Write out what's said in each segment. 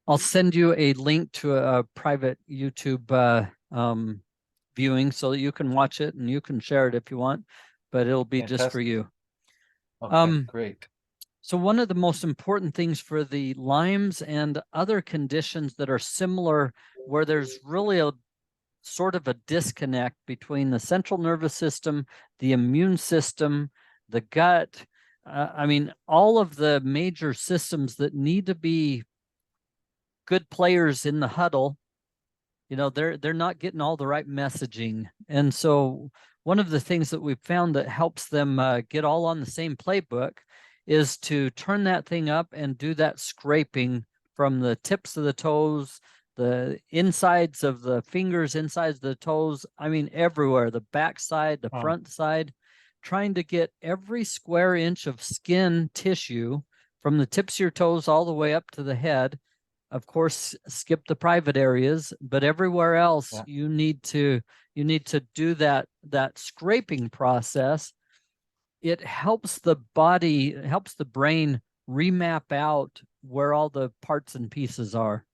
I'll send you a link to a private YouTube viewing so that you can watch it and you can share it if you want, but it'll be just for Fantastic. you. Okay, great. So one of the most important things for the Lyme's and other conditions that are similar, where there's really a sort of a disconnect between the central nervous system, the immune system, the gut. I mean, all of the major systems that need to be good players in the huddle, they're not getting all the right messaging. And so one of the things that we've found that helps them get all on the same playbook is to turn that thing up and do that scraping from the tips of the toes, the insides of the fingers, insides of the toes. I mean, everywhere, the back side, the front side, trying to get every square inch of skin tissue from the tips of your toes all the way up to the head. Of course, skip the private areas, but everywhere else you need to do that scraping process. It helps the body, it helps the brain remap out where all the parts and pieces are.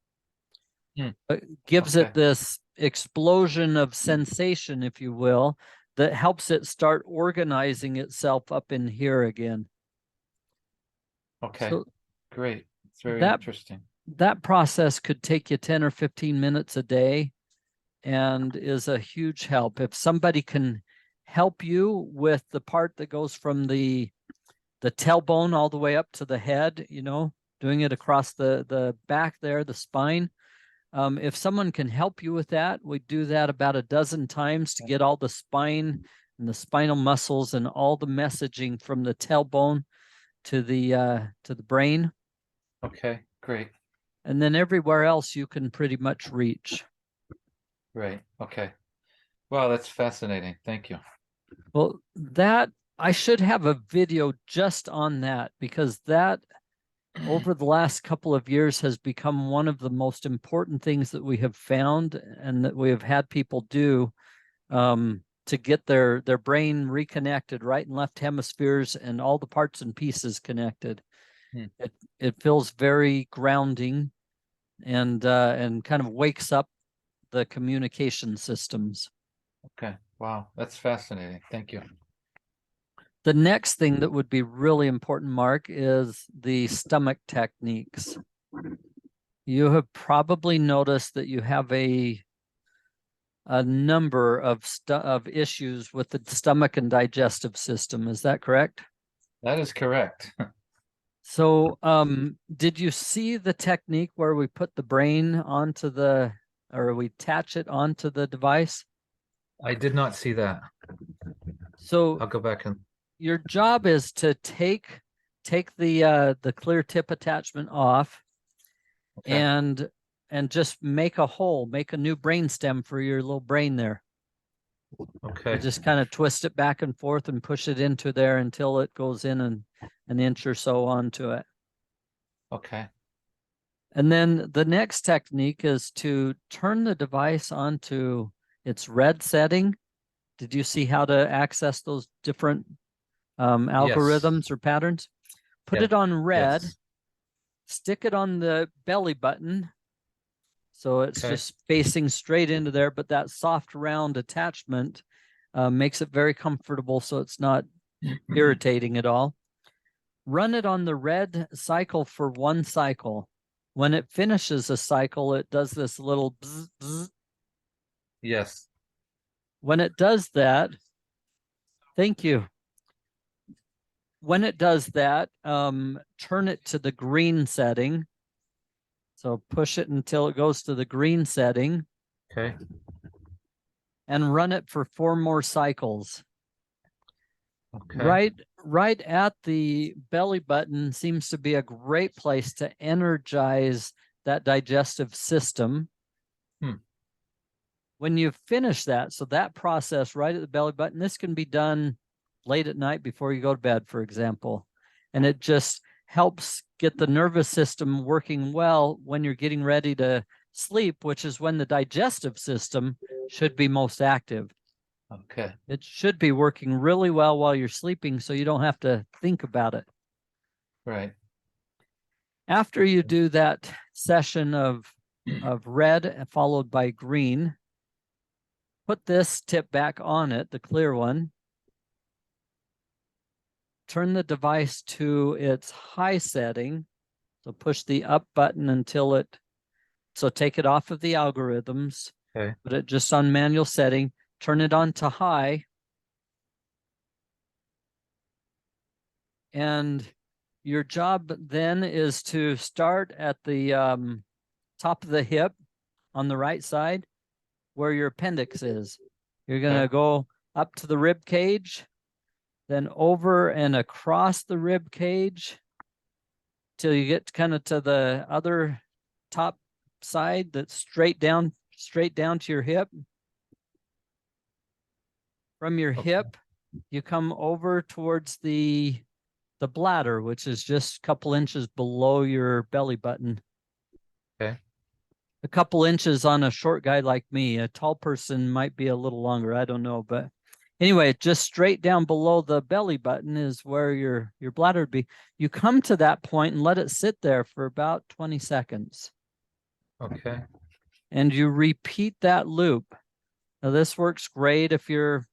It gives it this explosion of sensation, if you will, that helps it start organizing itself up in here again. Okay, so great. It's very interesting. That process could take you 10 or 15 minutes a day and is a huge help. If somebody can help you with the part that goes from the tailbone all the way up to the head, doing it across the back there, the spine. If someone can help you with that, we do that about a dozen times to get all the spine and the spinal muscles and all the messaging from the tailbone to the brain. Okay, great. And then everywhere else you can pretty much reach. Right. Okay. Wow, that's fascinating. Thank you. Well, I should have a video just on that, because that over the last couple of years has become one of the most important things that we have found and that we have had people do to get their brain reconnected, right and left hemispheres and all the parts and pieces connected. It feels very grounding and kind of wakes up the communication systems. Okay. Wow, that's fascinating. Thank you. The next thing that would be really important, Mark, is the stomach techniques. You have probably noticed that you have a number of issues with the stomach and digestive system. Is that correct? That is correct. So, did you see the technique where we put the brain onto or we attach it onto the device? I did not see that. So I'll go back and your job is to take the clear tip attachment off and just make a hole, make a new brain stem for your little brain there. Okay. You just kind of twist it back and forth and push it into there until it goes in an inch or so onto it. Okay. And then the next technique is to turn the device onto its red setting. Did you see how to access those different algorithms or patterns? Put it on red, stick it on the belly button. So it's just facing straight into there, but that soft round attachment makes it very comfortable so it's not irritating at all. Run it on the red cycle for 1 cycle. When it finishes a cycle, it does this little bzz, bzz. Yes. When it does that, thank you. When it does that, turn it to the green setting. So push it until it goes to the green setting. Okay. And run it for 4 more cycles. Okay. Right at the belly button seems to be a great place to energize that digestive system. When you finish that, so that process right at the belly button, this can be done late at night before you go to bed, for example. And it just helps get the nervous system working well when you're getting ready to sleep, which is when the digestive system should be most active. Okay. It should be working really well while you're sleeping so you don't have to think about it. Right. After you do that session of red followed by green. Put this tip back on it, the clear one. Turn the device to its high setting. So push the up button until it, so take it off of the algorithms, Okay. put it just on manual setting, turn it on to high. And your job then is to start at the top of the hip on the right side where your appendix is. You're going to Okay. go up to the rib cage, then over and across the rib cage till you get kind of to the other top side that's straight down to your hip. From your Okay. hip, you come over towards the bladder, which is just a couple inches below your belly button. Okay. A couple inches on a short guy like me. A tall person might be a little longer. I don't know, but anyway, just straight down below the belly button is where your bladder would be. You come to that point and let it sit there for about 20 seconds. Okay. And you repeat that loop. Now, this works great if you're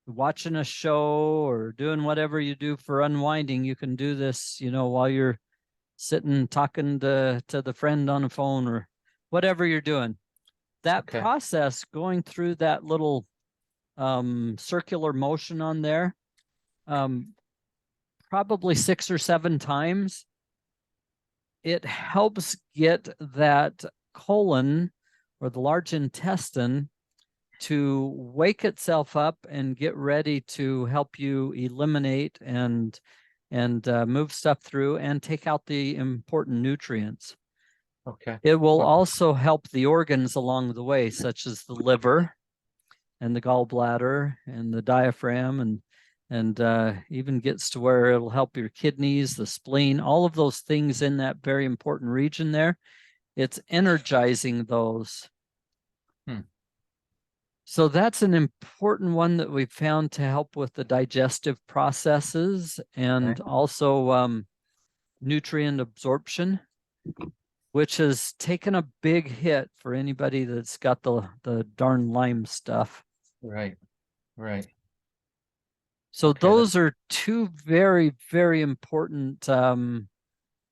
watching a show or doing whatever you do for unwinding. You can do this, while you're sitting talking to the friend on the phone or whatever you're doing. That Okay. process, going through that little circular motion on there, probably 6 or 7 times, it helps get that colon or the large intestine to wake itself up and get ready to help you eliminate and move stuff through and take out the important nutrients. Okay. It will Well, also help the organs along the way, such as the liver and the gallbladder and the diaphragm, and even gets to where it'll help your kidneys, the spleen, all of those things in that very important region there. It's energizing those. So that's an important one that we've found to help with the digestive processes and okay. also nutrient absorption, which has taken a big hit for anybody that's got the darn Lyme stuff. Right. Right. So Okay. those are 2 very, very important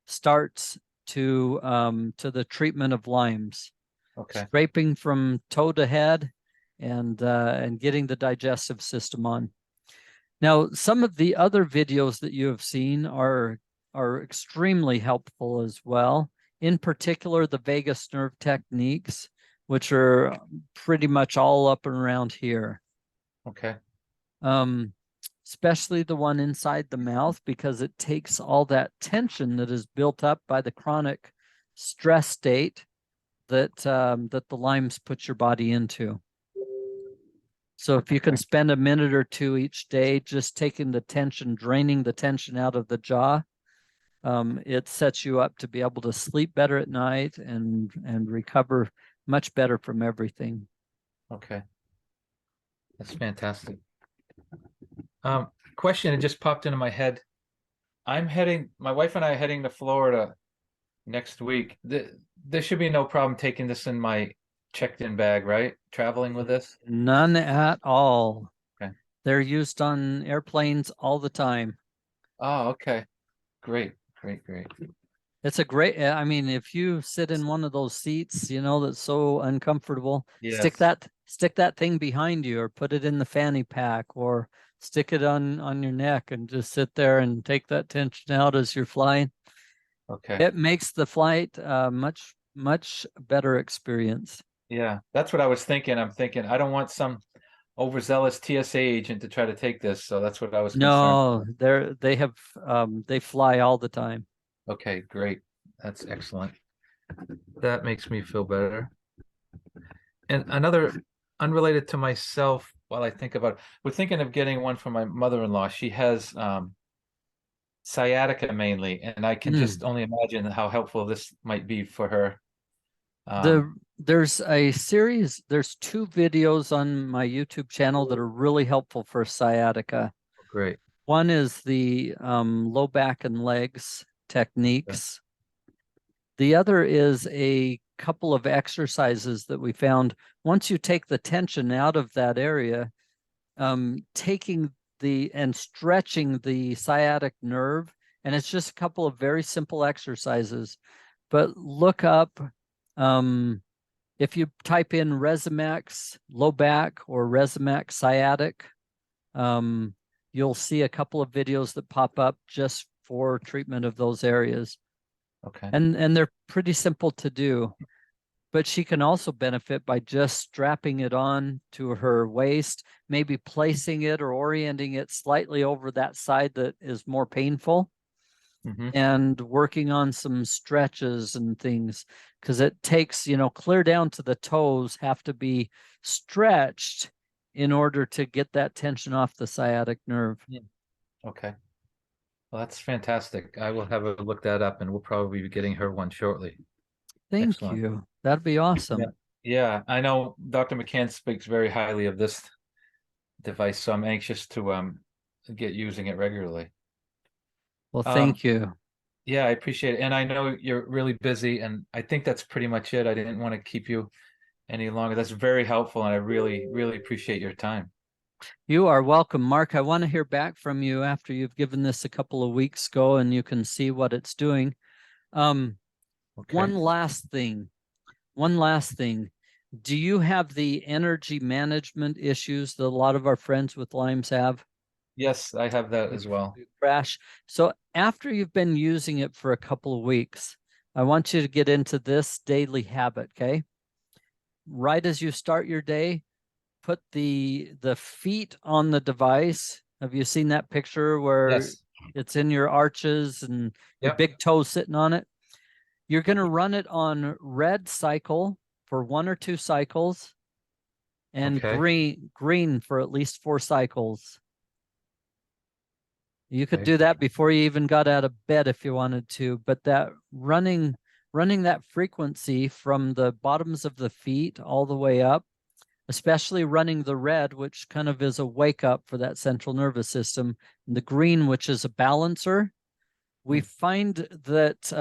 starts to the treatment of Lyme's. Okay. Scraping from toe to head and getting the digestive system on. Now, some of the other videos that you have seen are extremely helpful as well. In particular, the vagus nerve techniques, which are pretty much all up and around here. Okay. Especially the one inside the mouth, because it takes all that tension that is built up by the chronic stress state that the Lyme's put your body into. So if you can spend a minute or 2 each day just taking the tension, draining the tension out of the jaw, it sets you up to be able to sleep better at night and recover much better from everything. Okay. That's fantastic. Question that just popped into my head. My wife and I are heading to Florida next week. There should be no problem taking this in my checked-in bag, right? Traveling with this? None at all. Okay. They're used on airplanes all the time. Oh, okay. Great. Great. Great. It's a great, I mean, if you sit in one of those seats, that's so uncomfortable, stick Yes. that thing behind you or put it in the fanny pack or stick it on your neck and just sit there and take that tension out as you're flying. Okay. It makes the flight much, much better experience. Yeah, that's what I was thinking. I'm thinking I don't want some overzealous TSA agent to try to take this, so that's what I was concerned No, about. they fly all the time. Okay, great. That's excellent. That makes me feel better. And another unrelated to myself, while I think about it, we're thinking of getting one for my mother-in-law. She has sciatica mainly, and I can just only imagine how helpful this might be for her. There's 2 videos on my YouTube channel that are really helpful for sciatica. Great. One is the low back and legs Okay. techniques The other is a couple of exercises that we found. Once you take the tension out of that area, taking and stretching the sciatic nerve, and it's just a couple of very simple exercises. But look up, if you type in Rezzimax low back or Rezzimax sciatic, you'll see a couple of videos that pop up just for treatment of those areas. Okay. And they're pretty simple to do. But she can also benefit by just strapping it on to her waist, maybe placing it or orienting it slightly over that side that is more painful, and working on some stretches and things, because it takes, clear down to the toes have to be stretched in order to get that tension off the sciatic nerve. Okay. Well, that's fantastic. I will have a look that up, and we'll probably be getting her one shortly. Thank Excellent. you. That'd be awesome. Yeah, I know Dr. McCann speaks very highly of this device, so I'm anxious to get using it regularly. Well, thank you. Yeah, I appreciate it. And I know you're really busy, and I think that's pretty much it. I didn't want to keep you any longer. That's very helpful, and I really, really appreciate your time. You are welcome, Mark. I want to hear back from you after you've given this a couple of weeks ago and you can see what it's doing. Okay. One last thing. Do you have the energy management issues that a lot of our friends with Lyme's have? Yes, I have that as well. Crash. So after you've been using it for a couple of weeks, I want you to get into this daily habit, okay? Right as you start your day, put the feet on the device. Have you seen that picture where Yes. it's in your arches and your big toe sitting on it? You're going to run it on red cycle for 1 or 2 cycles, and green for at least 4 cycles. You could do that before you even got out of bed if you wanted to, but that running that frequency from the bottoms of the feet all the way up, especially running the red, which kind of is a wake up for that central nervous system, and the green, which is a balancer, we find that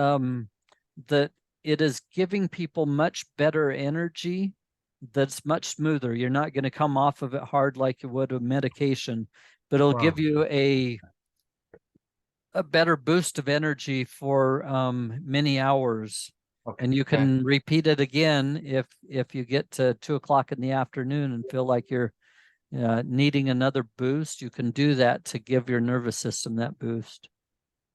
that it is giving people much better energy. That's much smoother. You're not going to come off of it hard like you would a medication, but it'll give you a better boost of energy for many hours. And you can repeat it again if you get to 2 o'clock in the afternoon and feel like you're needing another boost. You can do that to give your nervous system that boost.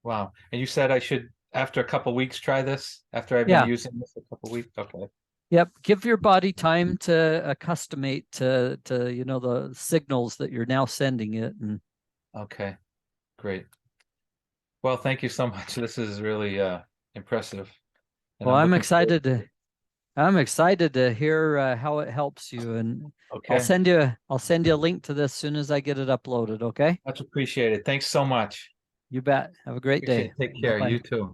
Wow. And you said I should, after a couple of weeks, try this after I've been using this a couple of weeks. Okay. Yep. Give your body time to accustomate to the signals that you're now sending it. And okay, great. Well, thank you so much. This is really impressive. And well, I'm excited to hear how it helps you, and I'll send you a link to this as soon as I get it uploaded. Okay. Much appreciated. Thanks so much. You bet. Have a great day. Take care. Bye-bye. You too.